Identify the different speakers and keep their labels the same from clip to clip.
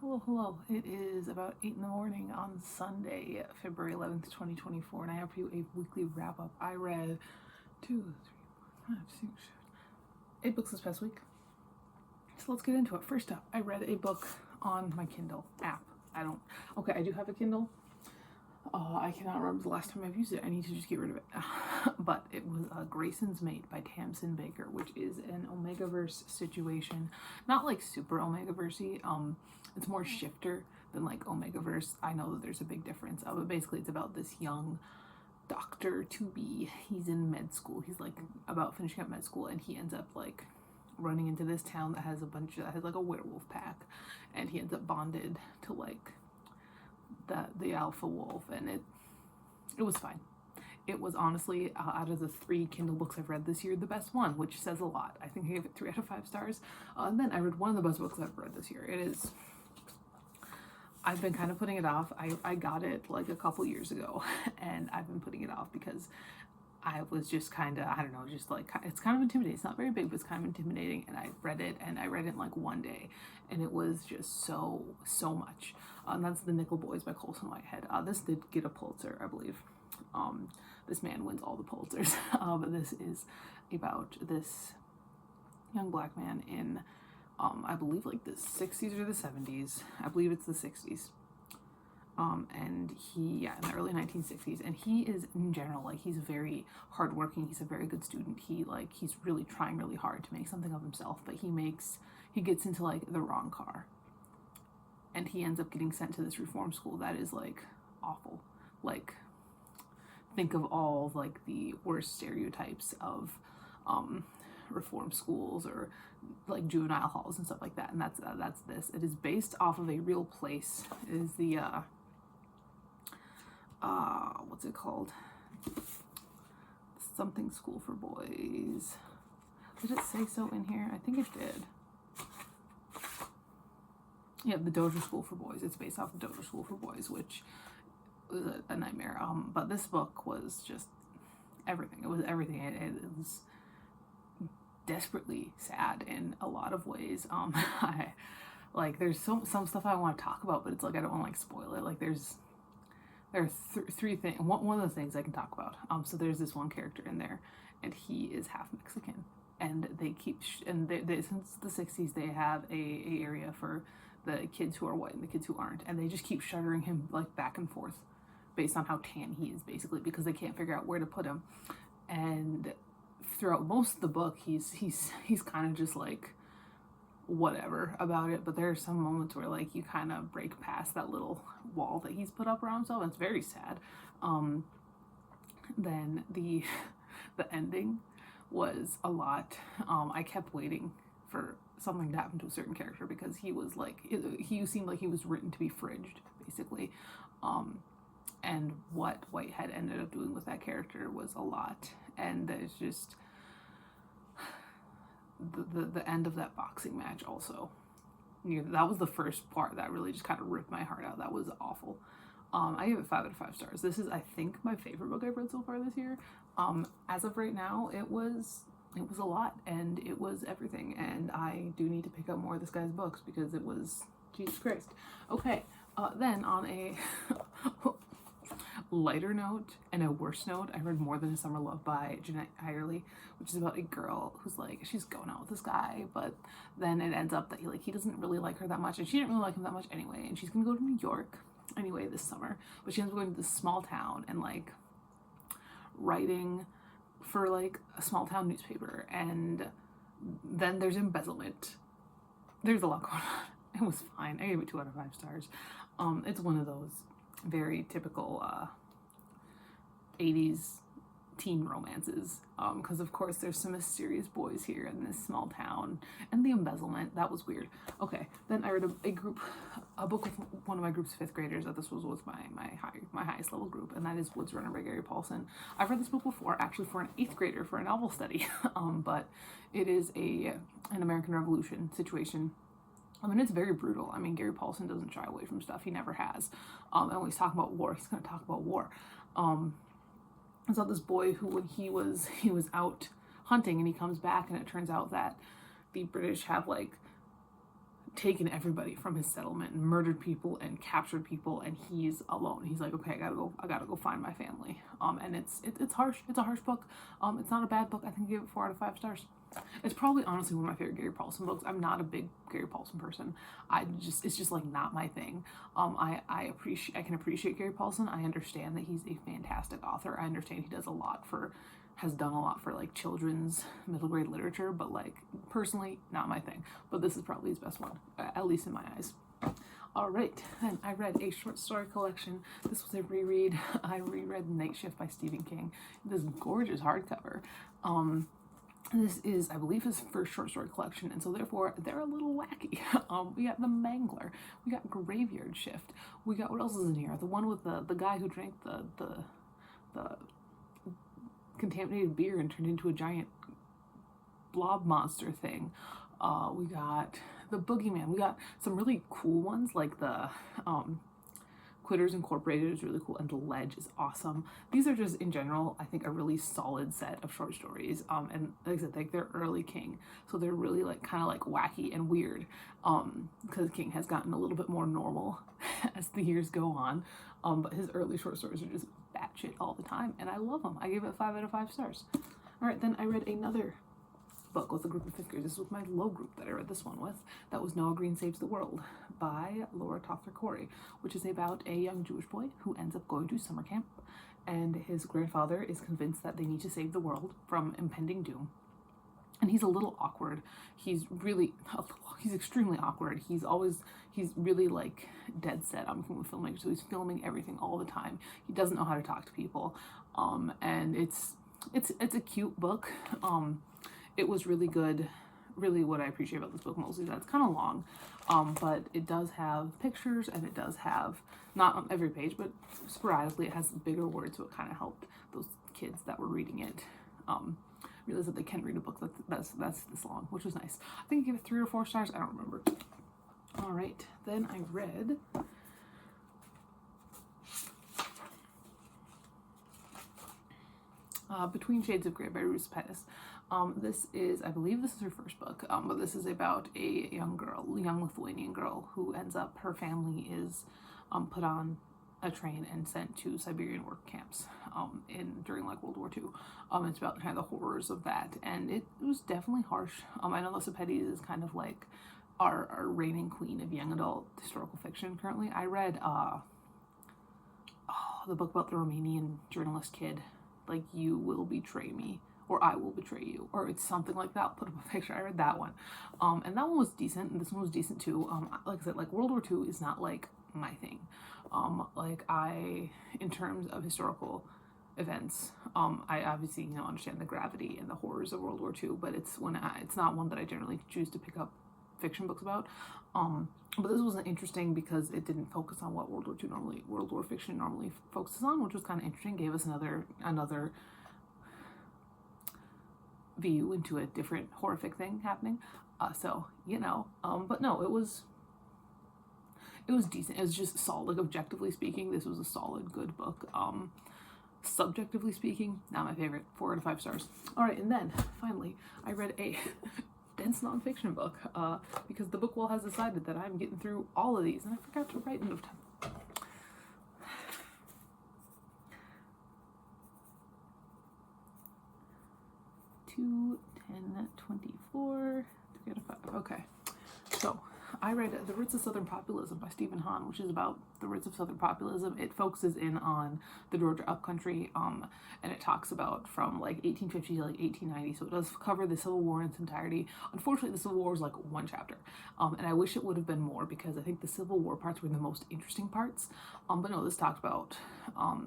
Speaker 1: Hello, hello. It is about 8 in the morning on Sunday, February 11th, 2024, and I have for you a weekly wrap up. I read 8 books this past week. So let's get into it. First up, I read a book on my Kindle app. I do have a Kindle. I cannot remember the last time I've used it. I need to just get rid of it. But it was Grayson's Mate by Tamsin Baker, which is an Omegaverse situation. Not like super Omegaverse-y. It's more shifter than like Omegaverse. I know that there's a big difference. But basically it's about this young doctor to be. He's in med school. He's like about finishing up med school, and he ends up like running into this town that has like a werewolf pack, and he ends up bonded to like the alpha wolf, and it was fine. It was honestly, out of the 3 Kindle books I've read this year, the best one, which says a lot. I think I gave it 3 out of 5 stars. And then I read one of the best books I've read this year. I've been kind of putting it off. I got it like a couple years ago, and I've been putting it off because I was just kind of, I don't know, just like, it's kind of intimidating. It's not very big, but it's kind of intimidating. And I read it in like one day, and it was just so much. And that's The Nickel Boys by Colson, Whitehead. This did get a Pulitzer, I believe. This man wins all the Pulitzers. But this is about this young black man in, I believe like the 60s or the 70s. I believe it's the 60s. And in the early 1960s, and he is in general, like, he's very hardworking. He's a very good student. He's really trying really hard to make something of himself, but he gets into like the wrong car, and he ends up getting sent to this reform school that is like awful. Like, think of all like the worst stereotypes of reform schools or like juvenile halls and stuff like that, and that's this. It is based off of a real place. It is the what's it called? Something School for Boys. Did it say so in here? I think it did. Yeah, the Dozier School for Boys. It's based off the Dozier School for Boys, which was a nightmare. But this book was just everything. It was everything. It was desperately sad in a lot of ways. I like, there's some stuff I want to talk about, but it's like I don't want to like spoil it. Like there are 3 things. One of the things I can talk about. So there's this one character in there, and he is half Mexican, and they keep they since the 60s they have a area for the kids who are white and the kids who aren't, and they just keep shuttering him like back and forth based on how tan he is, basically, because they can't figure out where to put him. And throughout most of the book, he's kind of just like whatever about it, but there are some moments where like you kind of break past that little wall that he's put up around himself, and it's very sad. Then the ending was a lot. I kept waiting for something to happen to a certain character because he was like, he seemed like he was written to be fridged, basically. And what Whitehead ended up doing with that character was a lot, and there's just the end of that boxing match also. That was the first part that really just kind of ripped my heart out. That was awful. I gave it 5 out of 5 stars. This is, I think, my favorite book I've read so far this year. As of right now, it was a lot, and it was everything, and I do need to pick up more of this guy's books because it was, Jesus Christ. Okay, then on a lighter note and a worse note, I read More Than a Summer Love by Jeanette Hierley, which is about a girl who's like, she's going out with this guy, but then it ends up that he doesn't really like her that much, and she didn't really like him that much anyway, and she's gonna go to New York anyway this summer, but she ends up going to this small town and like writing for like a small town newspaper, and then there's embezzlement. There's a lot going on. It was fine. I gave it 2 out of 5 stars. It's one of those very typical 80s teen romances, because of course there's some mysterious boys here in this small town, and the embezzlement, that was weird. Okay, then I read a book with one of my group's 5th graders. That this was my highest level group, and that is Woods Runner by Gary Paulson. I've read this book before, actually, for an 8th grader for a novel study, but it is an American Revolution situation. I mean, it's very brutal. I mean, Gary Paulson doesn't shy away from stuff. He never has. And when he's talking about war, he's going to talk about war. It's about this boy who, when he was out hunting, and he comes back, and it turns out that the British have like taken everybody from his settlement and murdered people and captured people, and he's alone. He's like, okay, I gotta go find my family. And it's harsh. It's a harsh book. It's not a bad book. I think I give it 4 out of 5 stars. It's probably honestly one of my favorite Gary Paulson books. I'm not a big Gary Paulson person. It's just like not my thing. I can appreciate Gary Paulson. I understand that he's a fantastic author. I understand he has done a lot for like children's middle grade literature, but like personally, not my thing. But this is probably his best one, at least in my eyes. All right, then I read a short story collection. This was a reread. I reread Night Shift by Stephen King. This gorgeous hardcover. This is, I believe, his first short story collection, and so therefore they're a little wacky. We got The Mangler, we got Graveyard Shift, we got, what else is in here? The one with the guy who drank the contaminated beer and turned into a giant blob monster thing. We got The Boogeyman. We got some really cool ones, like the Quitters Incorporated is really cool, and The Ledge is awesome. These are just, in general, I think a really solid set of short stories. And like I said, like they're early King, so they're really like kind of like wacky and weird. Because King has gotten a little bit more normal as the years go on. But his early short stories are just batshit all the time, and I love them. I gave it 5 out of 5 stars. All right, then I read another book with a group of fifth graders. This was my low group that I read this one with. That was Noah Green Saves the World by Laura Toffler Corey, which is about a young Jewish boy who ends up going to summer camp, and his grandfather is convinced that they need to save the world from impending doom. And he's a little awkward. He's extremely awkward. He's really like dead set on filming, so he's filming everything all the time. He doesn't know how to talk to people. And it's a cute book. It was really good. Really what I appreciate about this book mostly is that it's kind of long, but it does have pictures, and it does have, not on every page, but sporadically it has bigger words, so it kind of helped those kids that were reading it realize that they can read a book that's this long, which was nice. I think I gave it 3 or 4 stars. I don't remember. All right, then I read Between Shades of Grey by Ruth Pettis. This is, I believe this is her first book, but this is about a young Lithuanian girl who ends up, her family is put on a train and sent to Siberian work camps during like World War II. It's about kind of the horrors of that, and it was definitely harsh. I know Ruth Pettis is kind of like our reigning queen of young adult historical fiction currently. I read the book about the Romanian journalist kid, like You Will Betray Me, or I Will Betray You, or it's something like that. I'll put up a picture. I read that one. And that one was decent, and this one was decent too. Like I said, like World War II is not like my thing. In terms of historical events, I obviously, understand the gravity and the horrors of World War II, but it's not one that I generally choose to pick up fiction books about. But this was interesting because it didn't focus on what World War fiction normally focuses on, which was kind of interesting. Gave us another view into a different horrific thing happening. But no, it was decent. It was just solid. Like, objectively speaking, this was a solid, good book. Subjectively speaking, not my favorite. 4 out of 5 stars. All right, and then finally, I read a dense nonfiction book because the book wall has decided that I'm getting through all of these, and I forgot to write enough time. 2, 10, 24, 3 out of 5. Okay, so I read The Roots of Southern Populism by Stephen Hahn, which is about the roots of Southern populism. It focuses in on the Georgia upcountry, and it talks about from like 1850 to like 1890, so it does cover the Civil War in its entirety. Unfortunately, the Civil War is like 1 chapter, and I wish it would have been more, because I think the Civil War parts were the most interesting parts. But no, this talked about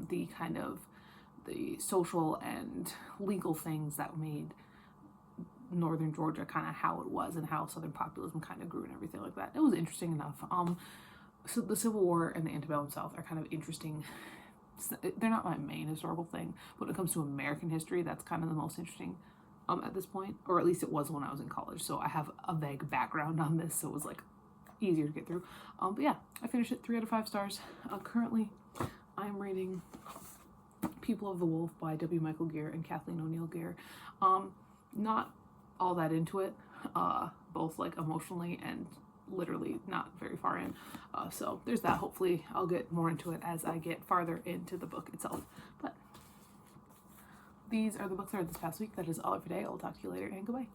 Speaker 1: the kind of the social and legal things that made northern Georgia kind of how it was, and how Southern populism kind of grew and everything like that. It was interesting enough. So the Civil War and the antebellum South are kind of interesting. They're not my main historical thing, but when it comes to American history, that's kind of the most interesting at this point, or at least it was when I was in college. So I have a vague background on this, so it was like easier to get through. But yeah, I finished it 3 out of 5 stars. Currently, I'm reading People of the Wolf by W. Michael Gear and Kathleen O'Neill Gear. Not all that into it, both like emotionally and literally not very far in. So there's that. Hopefully I'll get more into it as I get farther into the book itself. But these are the books I read this past week. That is all for today. I'll talk to you later, and goodbye.